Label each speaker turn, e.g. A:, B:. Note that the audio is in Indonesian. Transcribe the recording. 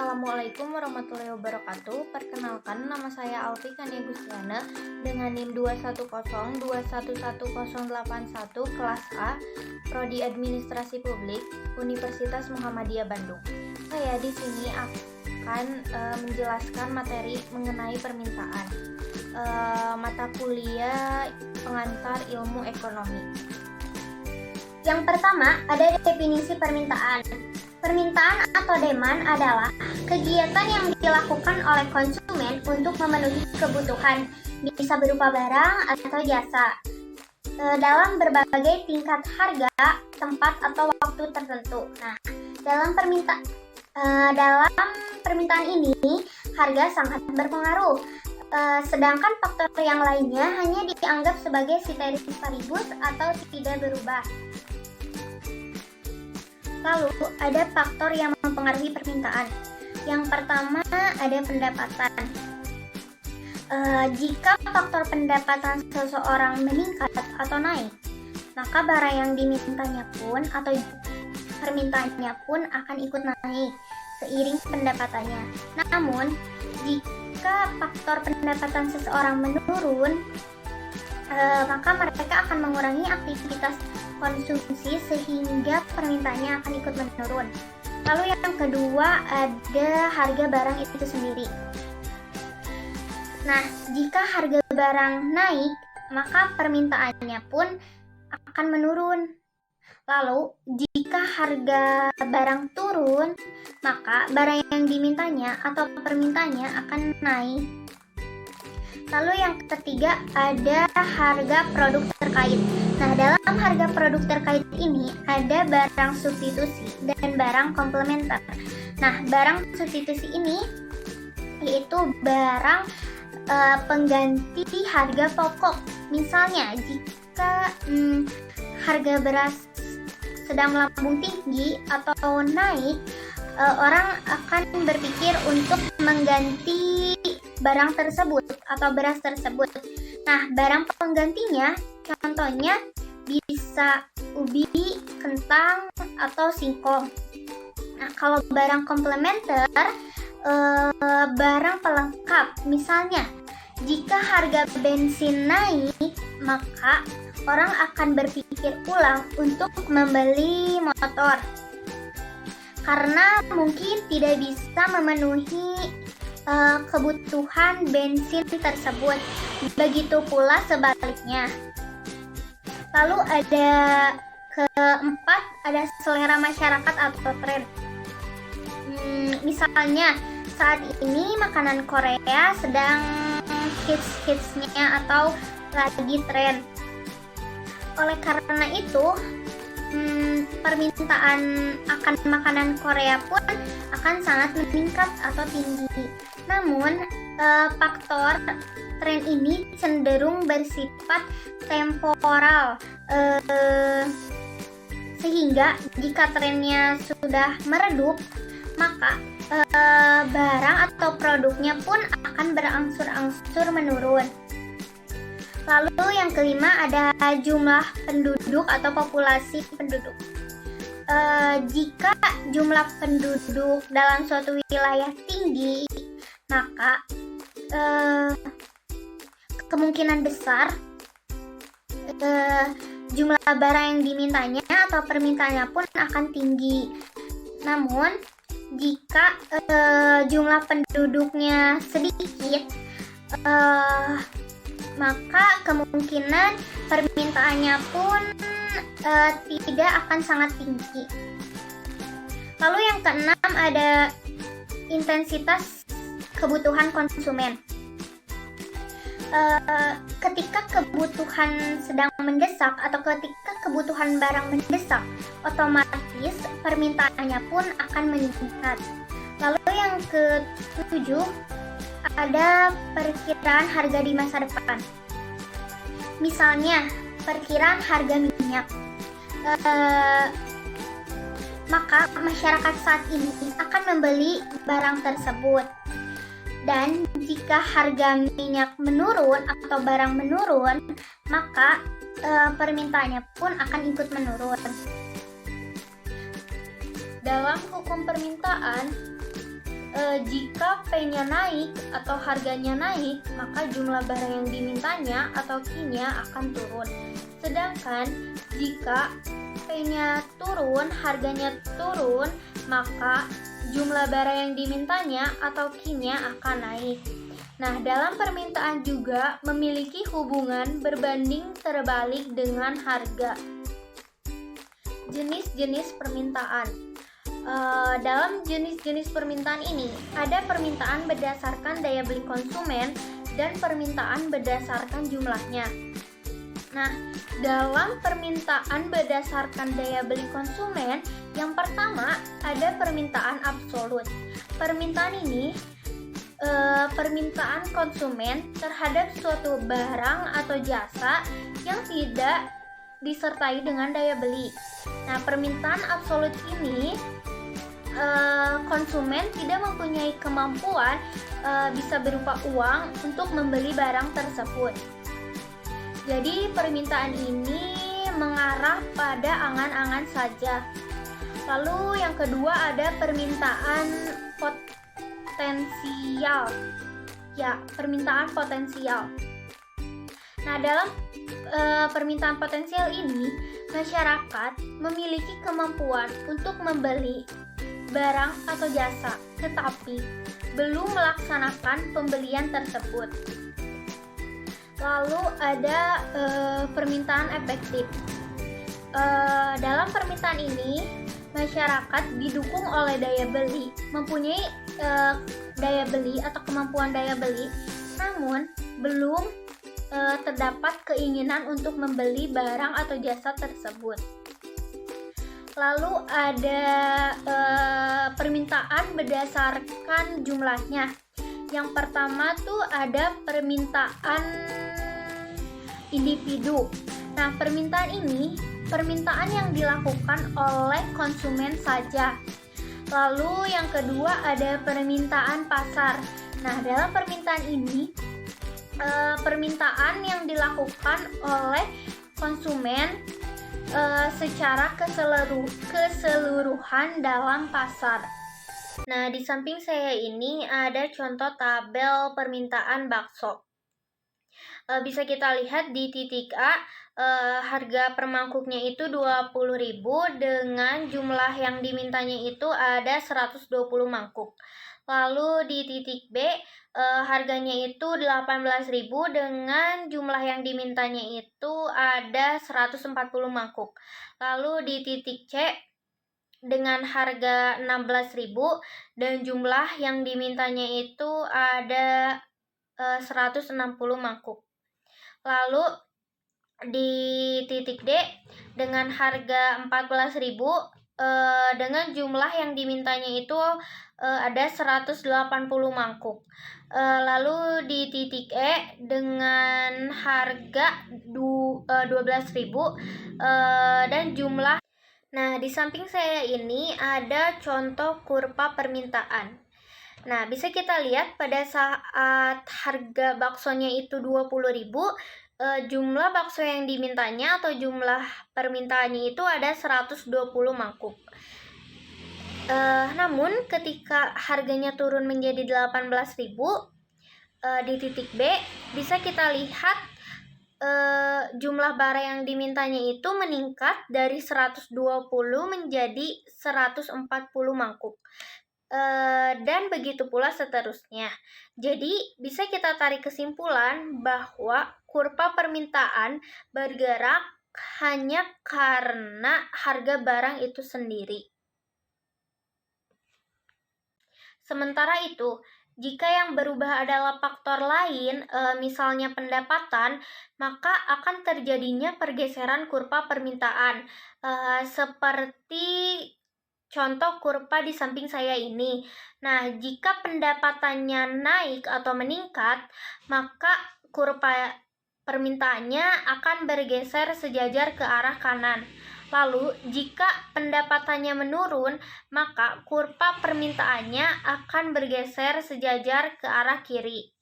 A: Assalamualaikum warahmatullahi wabarakatuh. Perkenalkan, nama saya Alfi Kania Gustiana dengan NIM 210211181 kelas A, Prodi Administrasi Publik, Universitas Muhammadiyah Bandung. Saya di sini akan menjelaskan materi mengenai permintaan mata kuliah pengantar ilmu ekonomi.
B: Yang pertama, ada definisi permintaan. Permintaan atau demand adalah kegiatan yang dilakukan oleh konsumen untuk memenuhi kebutuhan, bisa berupa barang atau jasa, dalam berbagai tingkat harga, tempat, atau waktu tertentu. Nah, dalam permintaan ini, harga sangat berpengaruh, sedangkan faktor yang lainnya hanya dianggap sebagai ceteris paribus atau tidak berubah. Lalu, ada faktor yang mempengaruhi permintaan. Yang pertama, ada pendapatan. Jika faktor pendapatan seseorang meningkat atau naik, maka barang yang dimintanya pun atau permintaannya pun akan ikut naik seiring pendapatannya. Namun, jika faktor pendapatan seseorang menurun, maka mereka akan mengurangi aktivitas konsumsi sehingga permintaannya akan ikut menurun. Lalu yang kedua, ada harga barang itu sendiri. Nah, jika harga barang naik, maka permintaannya pun akan menurun. Lalu, jika harga barang turun, maka barang yang dimintanya atau permintaannya akan naik. Lalu yang ketiga, ada harga produk terkait. Nah, dalam harga produk terkait ini ada barang substitusi dan barang komplementer. Nah, barang substitusi ini yaitu barang pengganti harga pokok. Misalnya, jika harga beras sedang melambung tinggi atau naik, orang akan berpikir untuk mengganti barang tersebut atau beras tersebut. Nah, barang penggantinya contohnya bisa ubi, kentang, atau singkong. Nah, kalau barang komplementer, barang pelengkap. Misalnya, jika harga bensin naik, maka orang akan berpikir ulang untuk membeli motor karena mungkin tidak bisa memenuhi kebutuhan bensin tersebut. Begitu pula sebaliknya. Lalu ada keempat, ada selera masyarakat atau tren. Misalnya saat ini makanan Korea sedang hits-hitsnya atau lagi tren. Oleh karena itu, permintaan akan makanan Korea pun akan sangat meningkat atau tinggi. Namun, faktor tren ini cenderung bersifat temporal, sehingga jika trennya sudah meredup, maka barang atau produknya pun akan berangsur-angsur menurun. Lalu yang kelima, ada jumlah penduduk atau populasi penduduk. Jika jumlah penduduk dalam suatu wilayah tinggi, maka kemungkinan besar jumlah barang yang dimintanya atau permintaannya pun akan tinggi. Namun, jika jumlah penduduknya sedikit, maka kemungkinan permintaannya pun tidak akan sangat tinggi. Lalu yang keenam, ada intensitas kebutuhan konsumen. Ketika kebutuhan sedang mendesak atau ketika kebutuhan barang mendesak, otomatis permintaannya pun akan meningkat. Lalu yang ketujuh, ada perkiraan harga di masa depan. Misalnya, perkiraan harga minyak. Maka masyarakat saat ini akan membeli barang tersebut. Dan jika harga minyak menurun atau barang menurun, maka permintaannya pun akan ikut menurun. Dalam hukum permintaan,
A: Jika P-nya naik atau harganya naik, maka jumlah barang yang dimintanya atau Q-nya akan turun. Sedangkan jika P-nya turun, harganya turun, maka jumlah barang yang dimintanya atau Q-nya akan naik. Nah, dalam permintaan juga memiliki hubungan berbanding terbalik dengan harga. Jenis-jenis permintaan. Dalam jenis-jenis permintaan ini, ada permintaan berdasarkan daya beli konsumen dan permintaan berdasarkan jumlahnya. Nah, dalam permintaan berdasarkan daya beli konsumen, yang pertama ada permintaan absolut. Permintaan ini permintaan konsumen terhadap suatu barang atau jasa yang tidak disertai dengan daya beli. Nah, permintaan absolut ini konsumen tidak mempunyai kemampuan bisa berupa uang untuk membeli barang tersebut. Jadi permintaan ini mengarah pada angan-angan saja. Lalu yang kedua ada permintaan potensial. Ya, permintaan potensial. Nah, dalam permintaan potensial ini, masyarakat memiliki kemampuan untuk membeli barang atau jasa, tetapi belum melaksanakan pembelian tersebut. Lalu ada permintaan efektif. Dalam permintaan ini, masyarakat didukung oleh daya beli, mempunyai daya beli atau kemampuan daya beli, namun belum terdapat keinginan untuk membeli barang atau jasa tersebut. Lalu ada permintaan berdasarkan jumlahnya. Yang pertama tuh ada permintaan individu. Nah, permintaan ini permintaan yang dilakukan oleh konsumen saja. Lalu yang kedua ada permintaan pasar. Nah, dalam permintaan ini permintaan yang dilakukan oleh konsumen secara keseluruhan dalam pasar. Nah, di samping saya ini ada contoh tabel permintaan bakso. Bisa kita lihat di titik A, harga per mangkuknya itu 20.000 dengan jumlah yang dimintanya itu ada 120 mangkuk. Lalu di titik B, harganya itu 18.000 dengan jumlah yang dimintanya itu ada 140 mangkuk. Lalu di titik C, dengan harga 16.000 dan jumlah yang dimintanya itu ada 160 mangkuk. Lalu di titik D, dengan harga 14.000 dengan jumlah yang dimintanya itu ada 180 mangkuk. Lalu di titik E, dengan harga 12.000 dan jumlah. Nah, di samping saya ini ada contoh kurva permintaan. Nah, bisa kita lihat pada saat harga baksonya itu 20.000, jumlah bakso yang dimintanya atau jumlah permintaannya itu ada 120 mangkuk. Namun ketika harganya turun menjadi 18.000, di titik B bisa kita lihat jumlah barang yang dimintanya itu meningkat dari 120 menjadi 140 mangkuk. Dan begitu pula seterusnya. Jadi bisa kita tarik kesimpulan bahwa kurva permintaan bergerak hanya karena harga barang itu sendiri. Sementara itu, jika yang berubah adalah faktor lain, misalnya pendapatan, maka akan terjadinya pergeseran kurva permintaan. Seperti contoh kurva di samping saya ini. Nah, jika pendapatannya naik atau meningkat, maka kurva permintaannya akan bergeser sejajar ke arah kanan. Lalu, jika pendapatannya menurun, maka kurva permintaannya akan bergeser sejajar ke arah kiri.